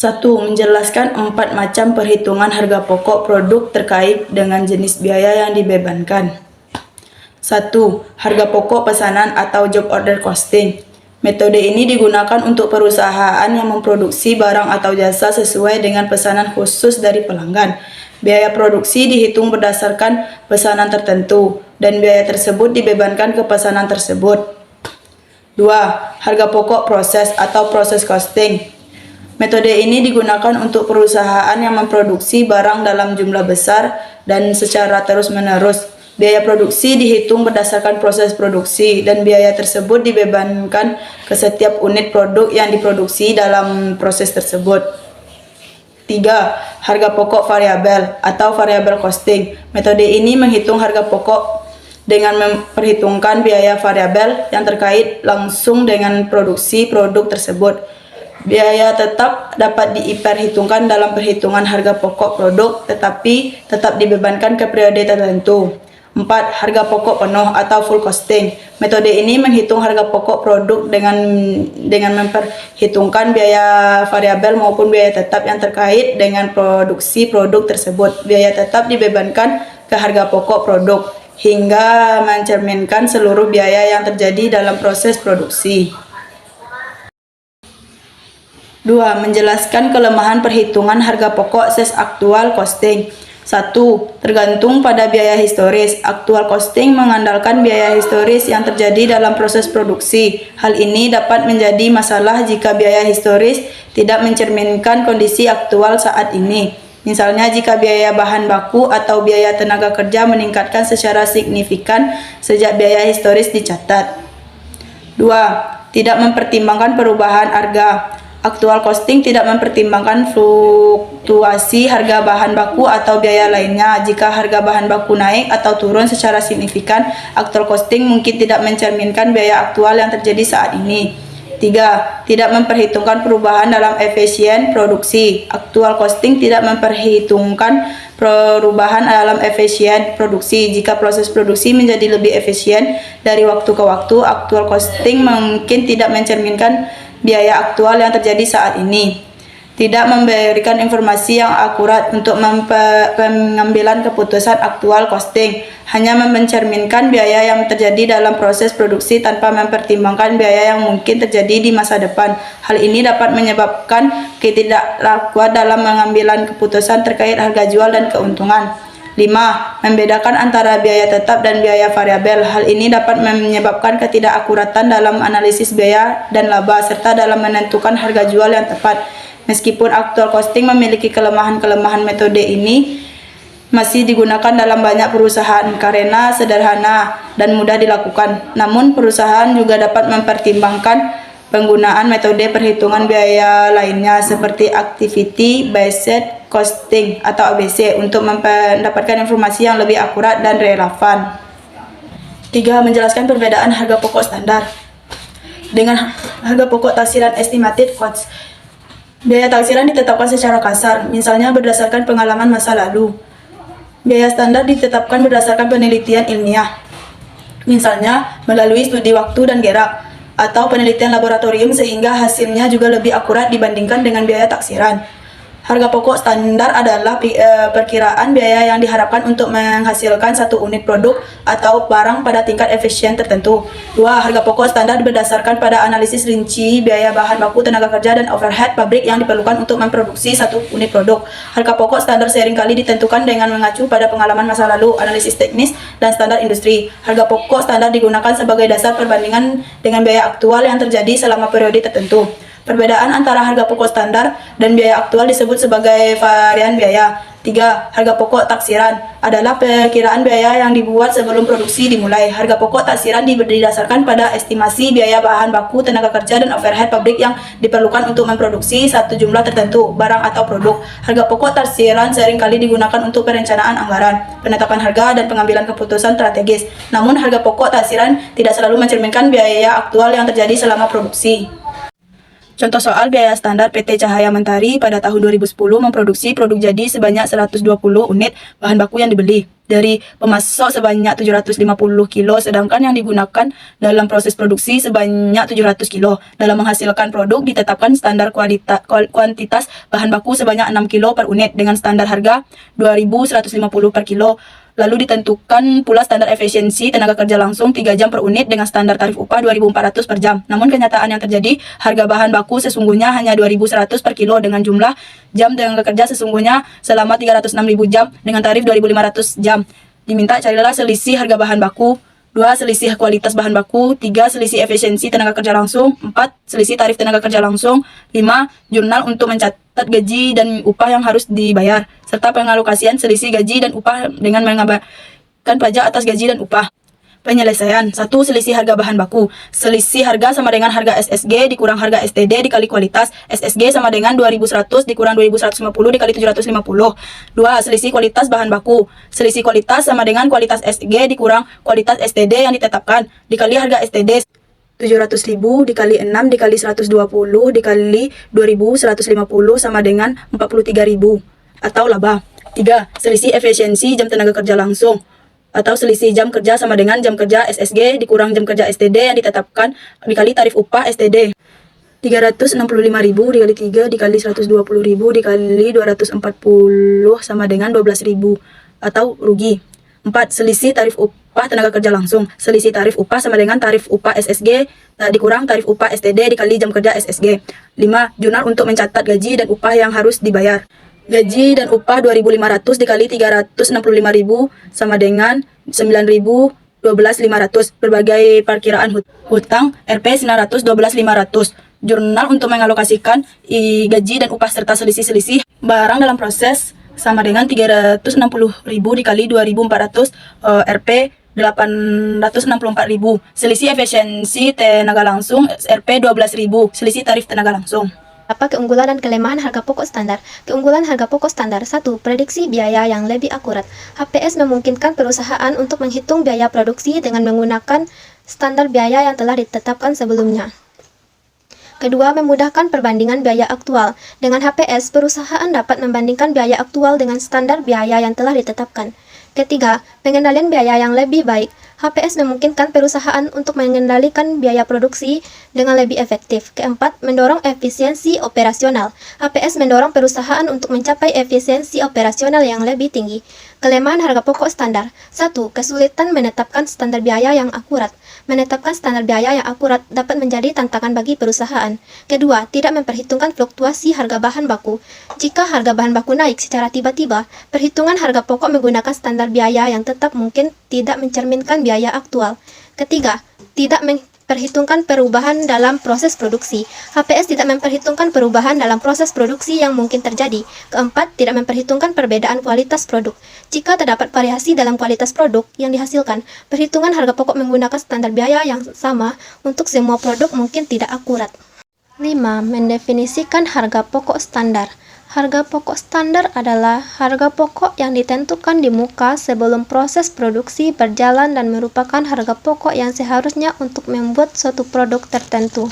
1. Menjelaskan 4 macam perhitungan harga pokok produk terkait dengan jenis biaya yang dibebankan. 1. Harga pokok pesanan atau job order costing. Metode ini digunakan untuk perusahaan yang memproduksi barang atau jasa sesuai dengan pesanan khusus dari pelanggan. Biaya produksi dihitung berdasarkan pesanan tertentu, dan biaya tersebut dibebankan ke pesanan tersebut. 2. Harga pokok proses atau process costing. Metode ini digunakan untuk perusahaan yang memproduksi barang dalam jumlah besar dan secara terus-menerus. Biaya produksi dihitung berdasarkan proses produksi, dan biaya tersebut dibebankan ke setiap unit produk yang diproduksi dalam proses tersebut. 3. Harga pokok variabel atau variable costing. Metode ini menghitung harga pokok dengan memperhitungkan biaya variabel yang terkait langsung dengan produksi produk tersebut. Biaya tetap dapat diperhitungkan dalam perhitungan harga pokok produk, tetapi tetap dibebankan ke periode tertentu. 4. Harga pokok penuh atau full costing. Metode ini menghitung harga pokok produk dengan memperhitungkan biaya variabel maupun biaya tetap yang terkait dengan produksi produk tersebut. Biaya tetap dibebankan ke harga pokok produk hingga mencerminkan seluruh biaya yang terjadi dalam proses produksi. 2. Menjelaskan kelemahan perhitungan harga pokok ses aktual costing. 1. Tergantung pada biaya historis. Aktual costing mengandalkan biaya historis yang terjadi dalam proses produksi. Hal ini dapat menjadi masalah jika biaya historis tidak mencerminkan kondisi aktual saat ini. Misalnya jika biaya bahan baku atau biaya tenaga kerja meningkatkan secara signifikan sejak biaya historis dicatat. 2. Tidak mempertimbangkan perubahan harga. Aktual costing tidak mempertimbangkan fluktuasi harga bahan baku atau biaya lainnya. Jika harga bahan baku naik atau turun secara signifikan, aktual costing mungkin tidak mencerminkan biaya aktual yang terjadi saat ini. 3. Tidak memperhitungkan perubahan dalam efisien produksi. Aktual costing tidak memperhitungkan perubahan dalam efisien produksi. Jika proses produksi menjadi lebih efisien dari waktu ke waktu, aktual costing mungkin tidak mencerminkan biaya aktual yang terjadi saat ini. Tidak memberikan informasi yang akurat untuk pengambilan keputusan aktual costing, hanya mencerminkan biaya yang terjadi dalam proses produksi tanpa mempertimbangkan biaya yang mungkin terjadi di masa depan. Hal ini dapat menyebabkan ketidaklakuan dalam pengambilan keputusan terkait harga jual dan keuntungan. 5. Membedakan antara biaya tetap dan biaya variabel. Hal ini dapat menyebabkan ketidakakuratan dalam analisis biaya dan laba, serta dalam menentukan harga jual yang tepat. Meskipun aktual costing memiliki kelemahan-kelemahan, metode ini masih digunakan dalam banyak perusahaan karena sederhana dan mudah dilakukan. Namun, perusahaan juga dapat mempertimbangkan penggunaan metode perhitungan biaya lainnya seperti Activity Based Costing atau ABC untuk mendapatkan informasi yang lebih akurat dan relevan. 3. Menjelaskan perbedaan harga pokok standar dengan harga pokok taksiran estimated cost. Biaya taksiran ditetapkan secara kasar, misalnya berdasarkan pengalaman masa lalu. Biaya standar ditetapkan berdasarkan penelitian ilmiah, misalnya melalui studi waktu dan gerak, atau penelitian laboratorium sehingga hasilnya juga lebih akurat dibandingkan dengan biaya taksiran. Harga pokok standar adalah perkiraan biaya yang diharapkan untuk menghasilkan satu unit produk atau barang pada tingkat efisien tertentu. 2. Harga pokok standar berdasarkan pada analisis rinci biaya bahan baku, tenaga kerja, dan overhead pabrik yang diperlukan untuk memproduksi satu unit produk. Harga pokok standar seringkali ditentukan dengan mengacu pada pengalaman masa lalu, analisis teknis, dan standar industri. Harga pokok standar digunakan sebagai dasar perbandingan dengan biaya aktual yang terjadi selama periode tertentu. Perbedaan antara harga pokok standar dan biaya aktual disebut sebagai varian biaya. 3. Harga pokok taksiran adalah perkiraan biaya yang dibuat sebelum produksi dimulai. Harga pokok taksiran didasarkan pada estimasi biaya bahan baku, tenaga kerja, dan overhead pabrik yang diperlukan untuk memproduksi satu jumlah tertentu barang atau produk. Harga pokok taksiran seringkali digunakan untuk perencanaan anggaran, penetapan harga, dan pengambilan keputusan strategis. Namun, harga pokok taksiran tidak selalu mencerminkan biaya aktual yang terjadi selama produksi. Contoh soal biaya standar PT Cahaya Mentari pada tahun 2010 memproduksi produk jadi sebanyak 120 unit bahan baku yang dibeli dari pemasok sebanyak 750 kilo, sedangkan yang digunakan dalam proses produksi sebanyak 700 kilo. Dalam menghasilkan produk ditetapkan standar kuantitas bahan baku sebanyak 6 kilo per unit dengan standar harga 2.150 per kilo. Lalu ditentukan pula standar efisiensi tenaga kerja langsung 3 jam per unit dengan standar tarif upah 2.400 per jam. Namun kenyataan yang terjadi, harga bahan baku sesungguhnya hanya 2.100 per kilo dengan jumlah jam tenaga kerja sesungguhnya selama 306.000 jam dengan tarif 2.500 jam. Diminta carilah selisih harga bahan baku, 2. Selisih kualitas bahan baku, 3. Selisih efisiensi tenaga kerja langsung, 4. Selisih tarif tenaga kerja langsung, 5. Jurnal untuk mencatat gaji dan upah yang harus dibayar, serta pengalokasian selisih gaji dan upah dengan mengabaikan pajak atas gaji dan upah. Penyelesaian. 1. Selisih harga bahan baku. Selisih harga sama dengan harga SSG dikurang harga STD dikali kualitas. SSG sama dengan 2.100 dikurang 2.150 dikali 750. 2. Selisih kualitas bahan baku. Selisih kualitas sama dengan kualitas SSG dikurang kualitas STD yang ditetapkan dikali harga STD. 700.000 dikali 6 dikali 120 dikali 2.150 sama dengan 43.000 atau laba. 3. Selisih efisiensi jam tenaga kerja langsung atau selisih jam kerja sama dengan jam kerja SSG dikurang jam kerja STD yang ditetapkan dikali tarif upah STD. 365.000 dikali 3 dikali 120.000 dikali 240 sama dengan 12.000 atau rugi. 4. Selisih tarif upah tenaga kerja langsung. Selisih tarif upah sama dengan tarif upah SSG dikurang tarif upah STD dikali jam kerja SSG. 5. Jurnal untuk mencatat gaji dan upah yang harus dibayar. Gaji dan upah 2.500 dikali 365.000 sama dengan 9.012.500. Berbagai perkiraan hutang Rp 912.500. Jurnal untuk mengalokasikan gaji dan upah serta selisih-selisih barang dalam proses sama dengan 360.000 dikali 2.400 Rp 864.000. Selisih efisiensi tenaga langsung Rp 12.000. Selisih tarif tenaga langsung. Apa keunggulan dan kelemahan harga pokok standar? Keunggulan harga pokok standar. 1. Prediksi biaya yang lebih akurat. HPS memungkinkan perusahaan untuk menghitung biaya produksi dengan menggunakan standar biaya yang telah ditetapkan sebelumnya. Kedua, memudahkan perbandingan biaya aktual. Dengan HPS, perusahaan dapat membandingkan biaya aktual dengan standar biaya yang telah ditetapkan. Ketiga, pengendalian biaya yang lebih baik. HPS memungkinkan perusahaan untuk mengendalikan biaya produksi dengan lebih efektif. Keempat, mendorong efisiensi operasional. HPS mendorong perusahaan untuk mencapai efisiensi operasional yang lebih tinggi. Kelemahan harga pokok standar. 1. Kesulitan menetapkan standar biaya yang akurat. Menetapkan standar biaya yang akurat dapat menjadi tantangan bagi perusahaan. Kedua, tidak memperhitungkan fluktuasi harga bahan baku. Jika harga bahan baku naik secara tiba-tiba, perhitungan harga pokok menggunakan standar biaya yang tetap mungkin tidak mencerminkan biaya aktual. Ketiga, tidak memperhitungkan perubahan dalam proses produksi. HPS tidak memperhitungkan perubahan dalam proses produksi yang mungkin terjadi. Keempat, tidak memperhitungkan perbedaan kualitas produk. Jika terdapat variasi dalam kualitas produk yang dihasilkan, perhitungan harga pokok menggunakan standar biaya yang sama untuk semua produk mungkin tidak akurat. 5. Mendefinisikan harga pokok standar. Harga pokok standar adalah harga pokok yang ditentukan di muka sebelum proses produksi berjalan dan merupakan harga pokok yang seharusnya untuk membuat suatu produk tertentu.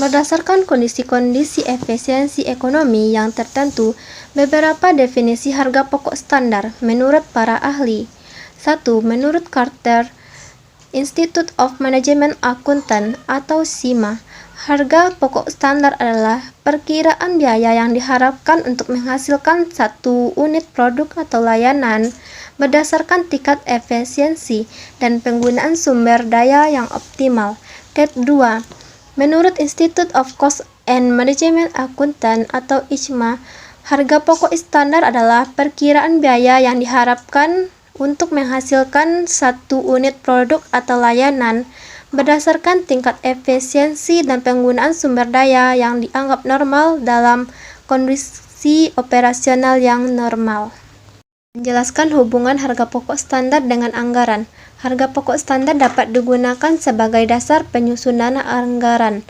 Berdasarkan kondisi-kondisi efisiensi ekonomi yang tertentu, beberapa definisi harga pokok standar menurut para ahli. 1. Menurut Carter Institute of Management Accountant atau CIMA, harga pokok standar adalah perkiraan biaya yang diharapkan untuk menghasilkan satu unit produk atau layanan berdasarkan tingkat efisiensi dan penggunaan sumber daya yang optimal. Kedua, menurut Institute of Cost and Management Accountant atau ICMA, harga pokok standar adalah perkiraan biaya yang diharapkan untuk menghasilkan satu unit produk atau layanan berdasarkan tingkat efisiensi dan penggunaan sumber daya yang dianggap normal dalam kondisi operasional yang normal. Menjelaskan hubungan harga pokok standar dengan anggaran. Harga pokok standar dapat digunakan sebagai dasar penyusunan anggaran.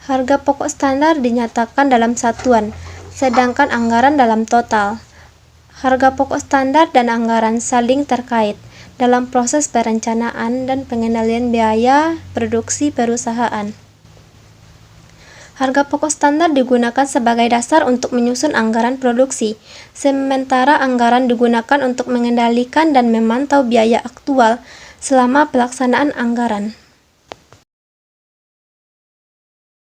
Harga pokok standar dinyatakan dalam satuan, sedangkan anggaran dalam total. Harga pokok standar dan anggaran saling terkait dalam proses perencanaan dan pengendalian biaya produksi perusahaan. Harga pokok standar digunakan sebagai dasar untuk menyusun anggaran produksi, sementara anggaran digunakan untuk mengendalikan dan memantau biaya aktual selama pelaksanaan anggaran.